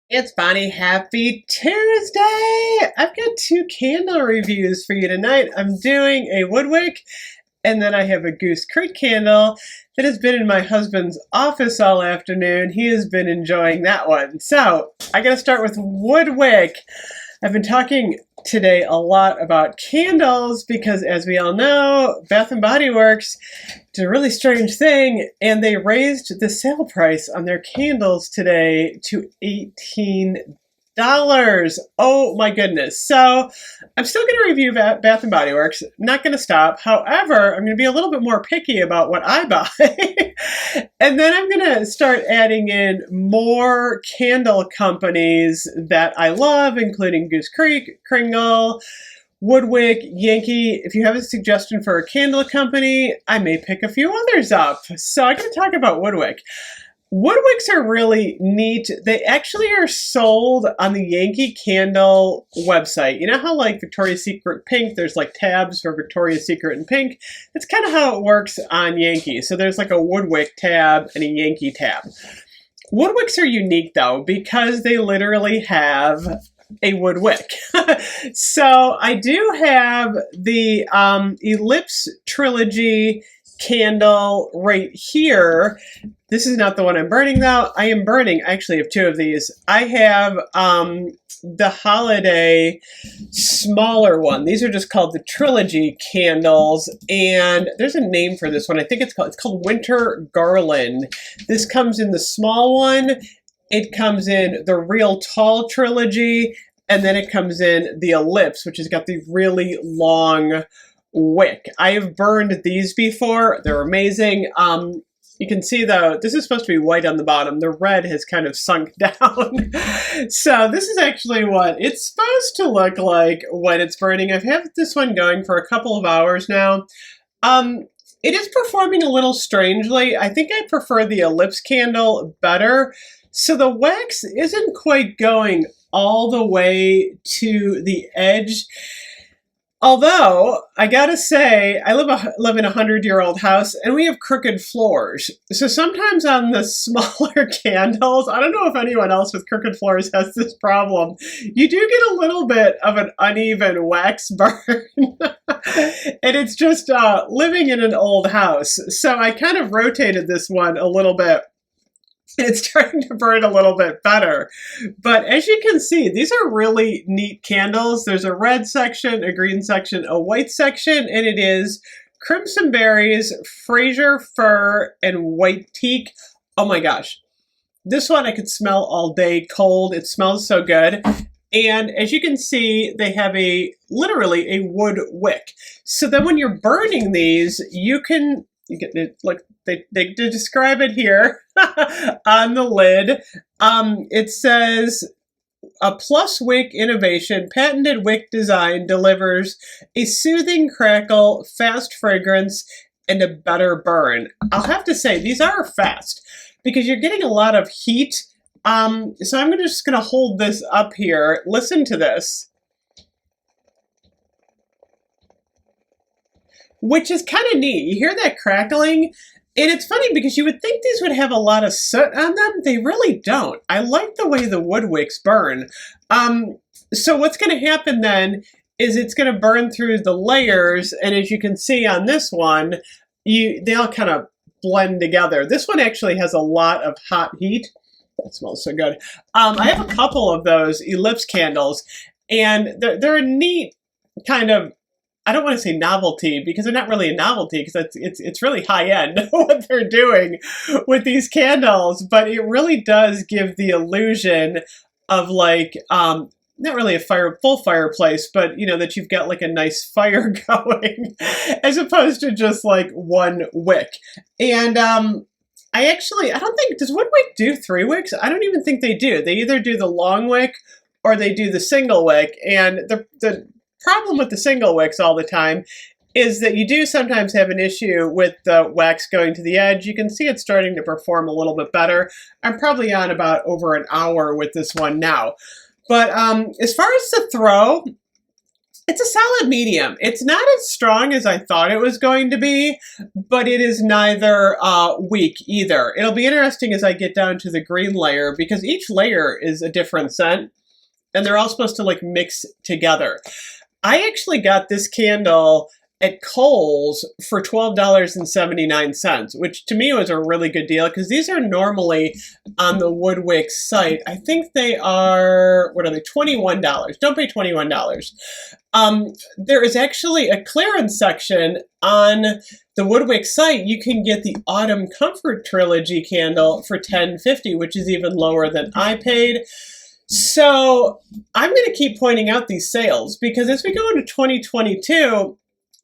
It's Bonnie. Happy Tuesday! I've got two candle reviews for you tonight. I'm doing a WoodWick, and then I have a Goose Creek candle that has been in my husband's office all afternoon. He has been enjoying that one. So, I gotta start with WoodWick. I've been talking today a lot about candles because, as we all know, Bath & Body Works did a really strange thing, and they raised the sale price on their candles today to $18. Oh my goodness. So I'm still going to review Bath & Body Works. I'm not going to stop. However, I'm going to be a little bit more picky about what I buy. And then I'm going to start adding in more candle companies that I love, including Goose Creek, Kringle, WoodWick, Yankee. If you have a suggestion for a candle company, I may pick a few others up. So I'm going to talk about WoodWick. WoodWicks are really neat. They actually are sold on the Yankee Candle website. You know how like Victoria's Secret Pink, there's like tabs for Victoria's Secret and Pink? That's kind of how it works on Yankee. So there's like a WoodWick tab and a Yankee tab. WoodWicks are unique though because they literally have a WoodWick. So I do have the Ellipse Trilogy candle right here. This is not the one I'm burning though. I am burning, I actually have two of these. I have the holiday smaller one. These are just called the Trilogy candles, and there's a name for this one. I think it's called Winter Garland. This comes in the small one. It comes in the real tall Trilogy, and then it comes in the Ellipse, which has got the really long wick. I have burned these before. They're amazing. You can see though, this is supposed to be white on the bottom. The red has kind of sunk down. So this is actually what it's supposed to look like when it's burning. I've had this one going for a couple of hours now. It is performing a little strangely. I think I prefer the Ellipse candle better. So the wax isn't quite going all the way to the edge. Although, I gotta say, I live in a 100-year-old house, and we have crooked floors. So sometimes on the smaller candles, I don't know if anyone else with crooked floors has this problem, you do get a little bit of an uneven wax burn. And it's just living in an old house. So I kind of rotated this one a little bit. It's starting to burn a little bit better. But as you can see, these are really neat candles. There's a red section, a green section, a white section, and it is Crimson Berries, Fraser Fir, and White Teak. Oh my gosh. This one I could smell all day cold. It smells so good. And as you can see, they have literally a wood wick. So then when you're burning these, you get it, like they describe it here on the lid. It says a plus wick innovation, patented wick design delivers a soothing crackle, fast fragrance, and a better burn. I'll have to say these are fast because you're getting a lot of heat. So I'm just gonna hold this up here. Listen to this. Which is kind of neat. You hear that crackling? And it's funny because you would think these would have a lot of soot on them. They really don't. I like the way the WoodWicks burn. So what's going to happen then is it's going to burn through the layers. And as you can see on this one, they all kind of blend together. This one actually has a lot of hot heat. That smells so good. I have a couple of those Ellipse candles, and they're a neat kind of, I don't want to say novelty because they're not really a novelty because it's really high end what they're doing with these candles, but it really does give the illusion of like not really a full fireplace, but you know that you've got like a nice fire going as opposed to just like one wick. And I don't think, does WoodWick do 3 wicks? I don't even think they do. They either do the long wick or they do the single wick, and the problem with the single wicks all the time is that you do sometimes have an issue with the wax going to the edge. You can see it's starting to perform a little bit better. I'm probably on about over an hour with this one now. But as far as the throw, It's a solid medium. It's not as strong as I thought it was going to be, but it is neither weak either. It'll be interesting as I get down to the green layer because each layer is a different scent and they're all supposed to like mix together. I actually got this candle at Kohl's for $12.79, which to me was a really good deal because these are normally on the WoodWick site. I think they are, what are they, $21. Don't pay $21. There is actually a clearance section on the WoodWick site. You can get the Autumn Comfort Trilogy candle for $10.50, which is even lower than I paid. So I'm going to keep pointing out these sales because as we go into 2022,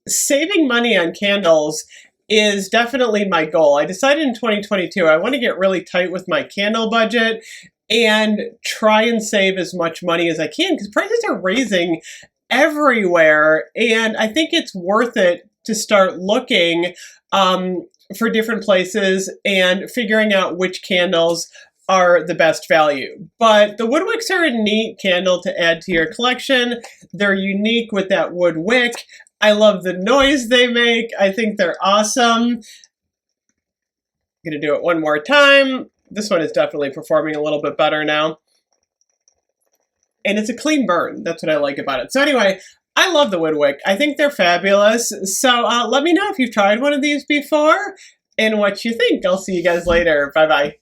saving money on candles is definitely my goal. I decided in 2022 I want to get really tight with my candle budget and try and save as much money as I can because prices are raising everywhere, and I think it's worth it to start looking for different places and figuring out which candles are the best value. But the WoodWicks are a neat candle to add to your collection. They're unique with that wood wick. I love the noise they make. I think they're awesome. I'm going to do it one more time. This one is definitely performing a little bit better now. And it's a clean burn. That's what I like about it. So anyway, I love the WoodWick. I think they're fabulous. So let me know if you've tried one of these before and what you think. I'll see you guys later. Bye-bye.